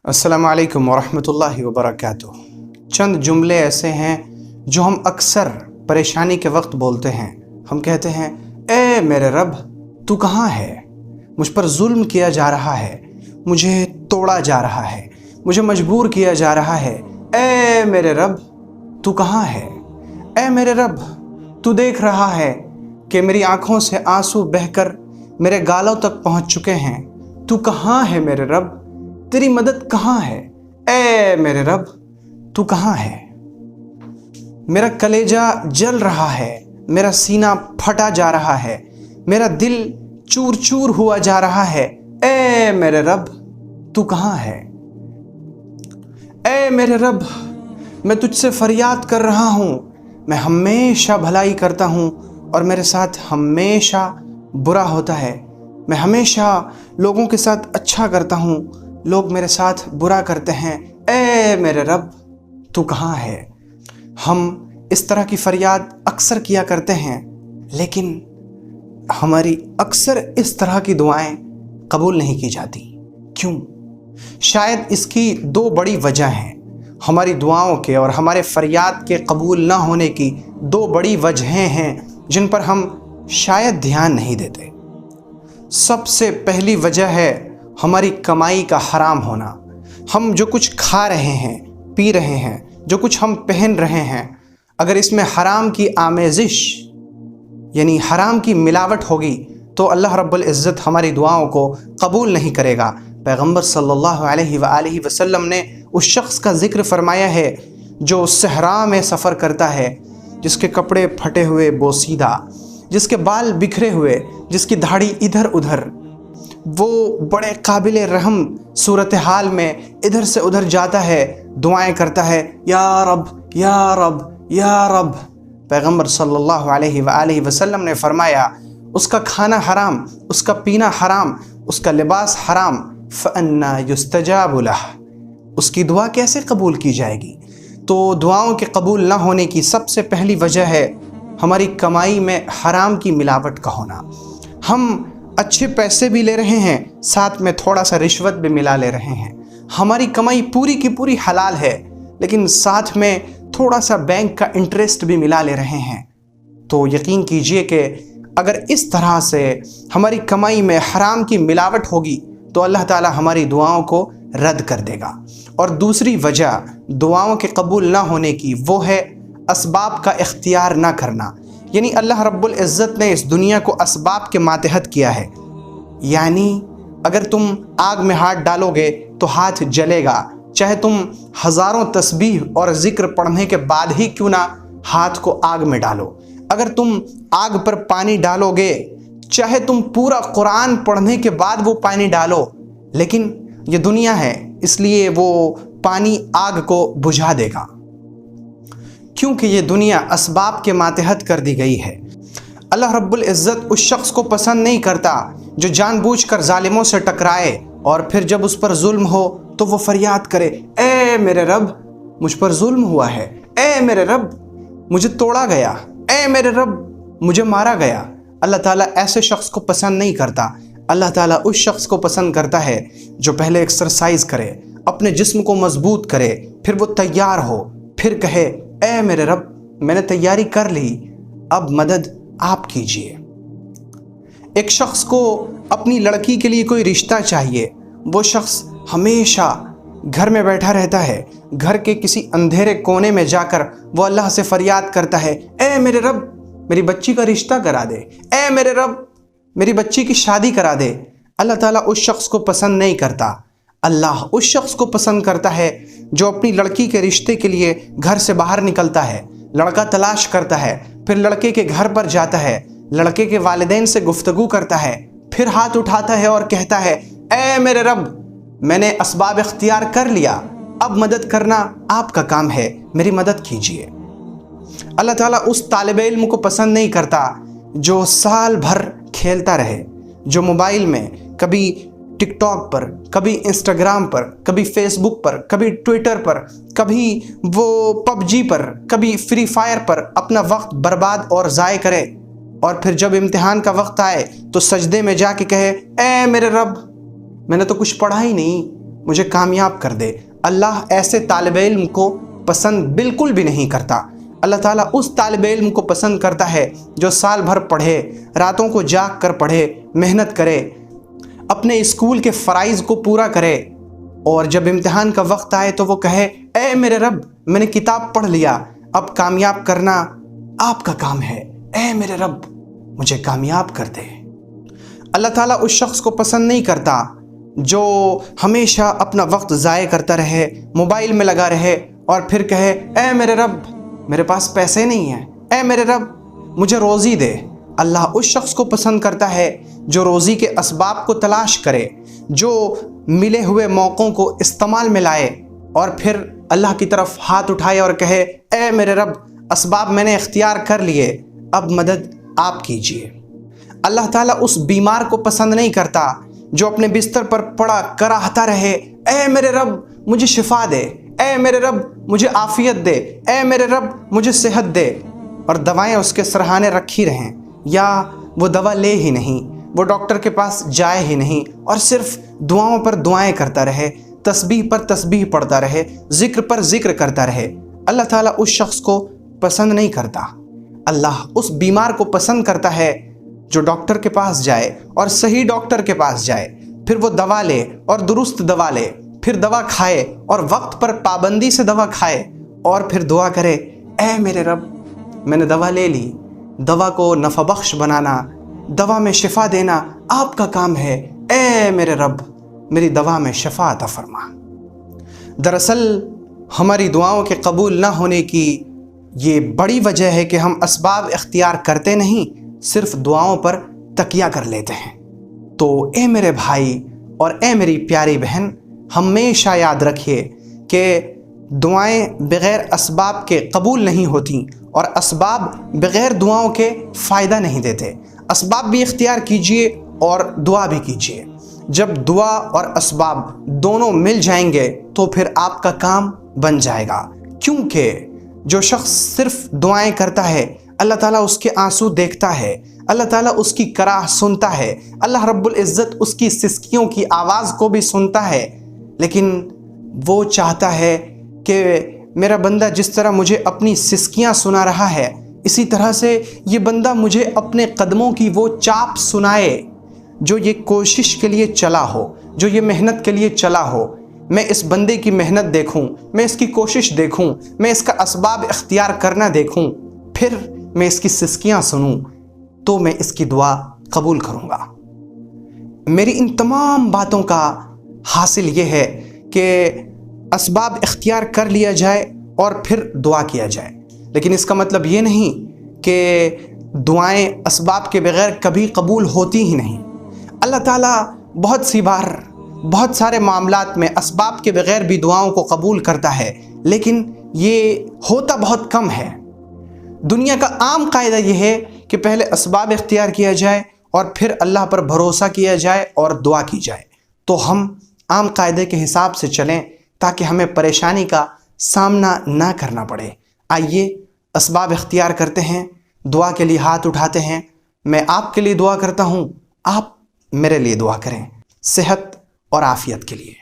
अस्सलामु अलैकुम वरहमतुल्लाहि वबरकातुह। चंद जुमले ऐसे हैं जो हम अक्सर परेशानी के वक्त बोलते हैं। हम कहते हैं, ए मेरे रब तू कहाँ है? मुझ पर जुल्म किया जा रहा है, मुझे तोड़ा जा रहा है, मुझे मजबूर किया जा रहा है। ए मेरे रब तू कहाँ है? ए मेरे रब तू देख रहा है कि मेरी आँखों से आंसू बहकर मेरे गालों तक पहुँच चुके हैं। तू कहाँ है मेरे रब? तेरी मदद कहाँ है? ए मेरे रब तू कहाँ है? मेरा कलेजा जल रहा है, मेरा सीना फटा जा रहा है, मेरा दिल चूर चूर हुआ जा रहा है। ए मेरे रब तू कहाँ है? ए मेरे रब मैं तुझसे फरियाद कर रहा हूँ। मैं हमेशा भलाई करता हूँ और मेरे साथ हमेशा बुरा होता है। मैं हमेशा लोगों के साथ अच्छा करता हूँ, लोग मेरे साथ बुरा करते हैं। ए मेरे रब तू कहाँ है? हम इस तरह की फरियाद अक्सर किया करते हैं, लेकिन हमारी अक्सर इस तरह की दुआएं कबूल नहीं की जाती। क्यों? शायद इसकी दो बड़ी वजह हैं। हमारी दुआओं के और हमारे फरियाद के कबूल ना होने की दो बड़ी वजहें हैं जिन पर हम शायद ध्यान नहीं देते। सबसे पहली वजह है हमारी कमाई का हराम होना। हम जो कुछ खा रहे हैं, पी रहे हैं, जो कुछ हम पहन रहे हैं, अगर इसमें हराम की आमेज़िश यानी हराम की मिलावट होगी तो अल्लाह रब्बुल इज़्ज़त हमारी दुआओं को कबूल नहीं करेगा। पैगंबर सल्लल्लाहु अलैहि वसल्लम ने उस शख्स का ज़िक्र फरमाया है जो सहरा में सफ़र करता है, जिसके कपड़े फटे हुए बोसीदा, जिसके बाल बिखरे हुए, जिसकी दाढ़ी इधर उधर, वो बड़े काबिल रहम सूरत हाल में इधर से उधर जाता है, दुआएं करता है, या रब या रब या रब। पैगंबर सल्लल्लाहु अलैहि वसल्लम ने फरमाया, उसका खाना हराम, उसका पीना हराम, उसका लिबास हराम, फ़अन्ना युस्तजाबु लह, उसकी दुआ कैसे कबूल की जाएगी? तो दुआओं के कबूल ना होने की सबसे पहली वजह है हमारी कमाई में हराम की मिलावट का होना। हम अच्छे पैसे भी ले रहे हैं, साथ में थोड़ा सा रिश्वत भी मिला ले रहे हैं। हमारी कमाई पूरी की पूरी हलाल है, लेकिन साथ में थोड़ा सा बैंक का इंटरेस्ट भी मिला ले रहे हैं। तो यकीन कीजिए कि अगर इस तरह से हमारी कमाई में हराम की मिलावट होगी तो अल्लाह ताला हमारी दुआओं को रद्द कर देगा। और दूसरी वजह दुआओं के कबूल ना होने की वो है असबाब का इख्तियार ना करना। यानी अल्लाह रब्बुल इज़्ज़त ने इस दुनिया को असबाब के मातहत किया है। यानी अगर तुम आग में हाथ डालोगे तो हाथ जलेगा, चाहे तुम हज़ारों तस्बीह और ज़िक्र पढ़ने के बाद ही क्यों ना हाथ को आग में डालो। अगर तुम आग पर पानी डालोगे, चाहे तुम पूरा कुरान पढ़ने के बाद वो पानी डालो, लेकिन ये दुनिया है इसलिए वो पानी आग को बुझा देगा, क्योंकि ये दुनिया असबाब के मातहत कर दी गई है। अल्लाह रब्बुल इज़्ज़त उस शख्स को पसंद नहीं करता जो जानबूझकर जालिमों से टकराए और फिर जब उस पर जुल्म हो तो वो फरियाद करे, ए मेरे रब मुझ पर जुल्म हुआ है, ए मेरे रब मुझे तोड़ा गया, ए मेरे रब मुझे मारा गया। अल्लाह ताला ऐसे शख्स को पसंद नहीं करता। अल्लाह ताला उस शख्स को पसंद करता है जो पहले एक्सरसाइज करे, अपने जिस्म को मजबूत करे, फिर वो तैयार हो, फिर कहे, ए मेरे रब मैंने तैयारी कर ली, अब मदद आप कीजिए। एक शख्स को अपनी लड़की के लिए कोई रिश्ता चाहिए, वो शख्स हमेशा घर में बैठा रहता है, घर के किसी अंधेरे कोने में जाकर वो अल्लाह से फरियाद करता है, ए मेरे रब मेरी बच्ची का रिश्ता करा दे, ए मेरे रब मेरी बच्ची की शादी करा दे। अल्लाह ताला उस शख्स को पसंद नहीं करता। अल्लाह उस शख्स को पसंद करता है जो अपनी लड़की के रिश्ते के लिए घर से बाहर निकलता है, लड़का तलाश करता है, फिर लड़के के घर पर जाता है, लड़के के वालिदैन से गुफ्तगू करता है, फिर हाथ उठाता है और कहता है, ए मेरे रब मैंने असबाब इख्तियार कर लिया, अब मदद करना आपका काम है, मेरी मदद कीजिए। अल्लाह ताला उस तालिबे इल्म को पसंद नहीं करता जो साल भर खेलता रहे, जो मोबाइल में कभी टिकटॉक पर, कभी इंस्टाग्राम पर, कभी फेसबुक पर, कभी ट्विटर पर, कभी वो पबजी पर, कभी फ्री फायर पर अपना वक्त बर्बाद और ज़ाय करे, और फिर जब इम्तिहान का वक्त आए तो सजदे में जाके कहे, ए मेरे रब मैंने तो कुछ पढ़ा ही नहीं, مجھے کامیاب کر دے۔ اللہ ایسے طالب علم کو پسند بالکل بھی نہیں کرتا۔ اللہ تعالیٰ اس طالب علم کو پسند کرتا ہے جو سال بھر پڑھے، راتوں کو جاگ کر پڑھے، محنت کرے، اپنے اسکول کے فرائض کو پورا کرے، اور جب امتحان کا وقت آئے تو وہ کہے اے میرے رب میں نے کتاب پڑھ لیا، اب کامیاب کرنا آپ کا کام ہے، اے میرے رب مجھے کامیاب کر دے۔ اللہ تعالیٰ اس شخص کو پسند نہیں کرتا جو ہمیشہ اپنا وقت ضائع کرتا رہے، موبائل میں لگا رہے اور پھر کہے اے میرے رب میرے پاس پیسے نہیں ہیں، اے میرے رب مجھے روزی دے۔ اللہ اس شخص کو پسند کرتا ہے جو روزی کے اسباب کو تلاش کرے، جو ملے ہوئے موقعوں کو استعمال میں لائے اور پھر اللہ کی طرف ہاتھ اٹھائے اور کہے اے میرے رب اسباب میں نے اختیار کر لیے، اب مدد آپ کیجیے۔ اللہ تعالیٰ اس بیمار کو پسند نہیں کرتا جو اپنے بستر پر پڑا کراہتا رہے اے میرے رب مجھے شفا دے، اے میرے رب مجھے عافیت دے، اے میرے رب مجھے صحت دے، اور دوائیں اس کے سرہانے رکھی رہیں، یا وہ دوا لے ہی نہیں، وہ ڈاکٹر کے پاس جائے ہی نہیں، اور صرف دعاؤں پر دعائیں کرتا رہے، تسبیح پر تسبیح پڑھتا رہے، ذکر پر ذکر کرتا رہے۔ اللہ تعالیٰ اس شخص کو پسند نہیں کرتا۔ اللہ اس بیمار کو پسند کرتا ہے جو ڈاکٹر کے پاس جائے اور صحیح ڈاکٹر کے پاس جائے، پھر وہ دوا لے اور درست دوا لے، پھر دوا کھائے اور وقت پر پابندی سے دوا کھائے، اور پھر دعا کرے اے میرے رب میں نے دوا لے لی، دوا کو نفع بخش بنانا، دوا میں شفا دینا آپ کا کام ہے، اے میرے رب میری دوا میں شفا عطا فرما۔ دراصل ہماری دعاؤں کے قبول نہ ہونے کی یہ بڑی وجہ ہے کہ ہم اسباب اختیار کرتے نہیں، صرف دعاؤں پر تکیہ کر لیتے ہیں۔ تو اے میرے بھائی اور اے میری پیاری بہن، ہمیشہ یاد رکھیے کہ دعائیں بغیر اسباب کے قبول نہیں ہوتیں، اور اسباب بغیر دعاؤں کے فائدہ نہیں دیتے۔ اسباب بھی اختیار کیجئے اور دعا بھی کیجئے۔ جب دعا اور اسباب دونوں مل جائیں گے تو پھر آپ کا کام بن جائے گا، کیونکہ جو شخص صرف دعائیں کرتا ہے اللہ تعالیٰ اس کے آنسو دیکھتا ہے، اللہ تعالیٰ اس کی کراہ سنتا ہے، اللہ رب العزت اس کی سسکیوں کی آواز کو بھی سنتا ہے، لیکن وہ چاہتا ہے کہ میرا بندہ جس طرح مجھے اپنی سسکیاں سنا رہا ہے، اسی طرح سے یہ بندہ مجھے اپنے قدموں کی وہ چاپ سنائے جو یہ کوشش کے لیے چلا ہو، جو یہ محنت کے لیے چلا ہو۔ میں اس بندے کی محنت دیکھوں، میں اس کی کوشش دیکھوں، میں اس کا اسباب اختیار کرنا دیکھوں، پھر میں اس کی سسکیاں سنوں تو میں اس کی دعا قبول کروں گا۔ میری ان تمام باتوں کا حاصل یہ ہے کہ اسباب اختیار کر لیا جائے اور پھر دعا کیا جائے، لیکن اس کا مطلب یہ نہیں کہ دعائیں اسباب کے بغیر کبھی قبول ہوتی ہی نہیں۔ اللہ تعالیٰ بہت سی بار بہت سارے معاملات میں اسباب کے بغیر بھی دعاؤں کو قبول کرتا ہے، لیکن یہ ہوتا بہت کم ہے۔ دنیا کا عام قاعدہ یہ ہے کہ پہلے اسباب اختیار کیا جائے اور پھر اللہ پر بھروسہ کیا جائے اور دعا کی جائے۔ تو ہم عام قاعدے کے حساب سے چلیں تاکہ ہمیں پریشانی کا سامنا نہ کرنا پڑے۔ آئیے اسباب اختیار کرتے ہیں، دعا کے لیے ہاتھ اٹھاتے ہیں۔ میں آپ کے لیے دعا کرتا ہوں، آپ میرے لیے دعا کریں، صحت اور عافیت کے لیے۔